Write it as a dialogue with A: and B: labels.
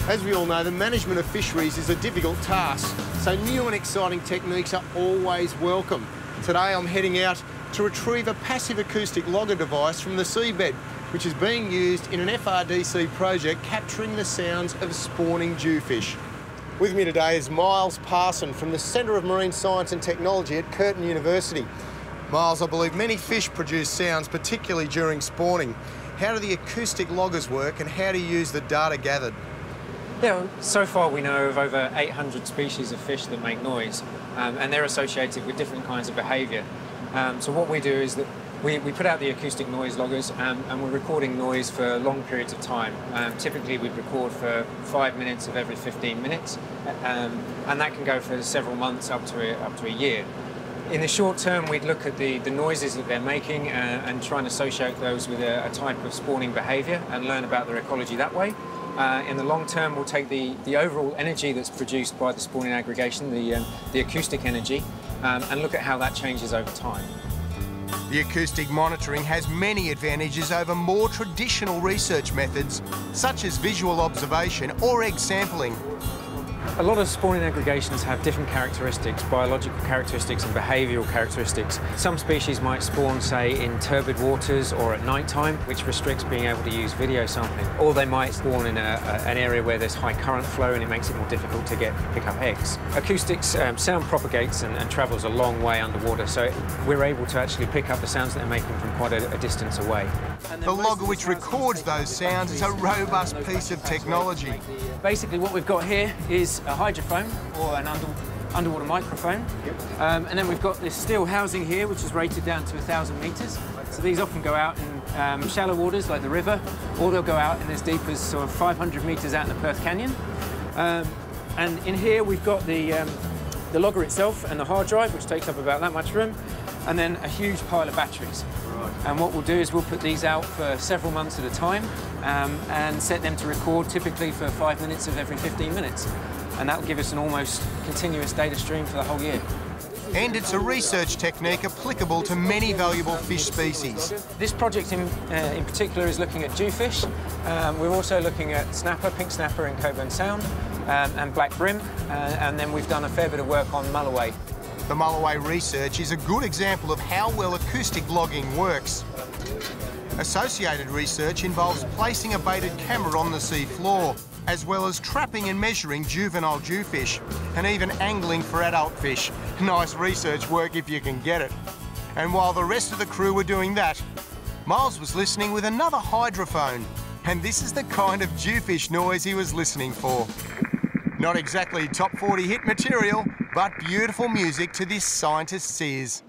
A: As we all know, the management of fisheries is a difficult task, so new and exciting techniques are always welcome. Today I'm heading out to retrieve a passive acoustic logger device from the seabed, which is being used in an FRDC project capturing the sounds of spawning dewfish. With me today is Miles Parson from the Centre of Marine Science and Technology at Curtin University. Miles, I believe many fish produce sounds, particularly during spawning. How do the acoustic loggers work and how do you use the data gathered?
B: Yeah, so far we know of over 800 species of fish that make noise, and they're associated with different kinds of behaviour. So what we do is that we put out the acoustic noise loggers and we're recording noise for long periods of time. Typically we'd record for 5 minutes of every 15 minutes, and that can go for several months up to a year. In the short term, we'd look at the noises that they're making and try and associate those with a type of spawning behaviour and learn about their ecology that way. In the long term, we'll take the overall energy that's produced by the spawning aggregation, the acoustic energy, and look at how that changes over time.
A: The acoustic monitoring has many advantages over more traditional research methods, such as visual observation or egg sampling.
B: A lot of spawning aggregations have different characteristics, biological characteristics and behavioural characteristics. Some species might spawn, say, in turbid waters or at night time, which restricts being able to use video sampling. Or they might spawn in an area where there's high current flow and it makes it more difficult to pick up eggs. Acoustics, sound propagates and travels a long way underwater, so we're able to actually pick up the sounds that they're making from quite a distance away.
A: The logger which records those sounds is a robust piece of technology.
B: Basically what we've got here is a hydrophone, or an underwater microphone. And then we've got this steel housing here, which is rated down to 1,000 metres. So these often go out in shallow waters, like the river, or they'll go out in as deep as sort of 500 metres out in the Perth Canyon. And in here we've got the logger itself and the hard drive, which takes up about that much room, and then a huge pile of batteries. And what we'll do is we'll put these out for several months at a time and set them to record typically for 5 minutes of every 15 minutes. And that will give us an almost continuous data stream for the whole year.
A: And it's a research technique applicable to many valuable fish species.
B: This project in particular is looking at dewfish. We're also looking at snapper, pink snapper in Coburn Sound, and black brim. And then we've done a fair bit of work on Mulloway.
A: The Mulloway research is a good example of how well acoustic logging works. Associated research involves placing a baited camera on the sea floor, as well as trapping and measuring juvenile dewfish, and even angling for adult fish. Nice research work if you can get it. And while the rest of the crew were doing that, Miles was listening with another hydrophone, and this is the kind of dewfish noise he was listening for. Not exactly top 40 hit material, but beautiful music to this scientist's ears.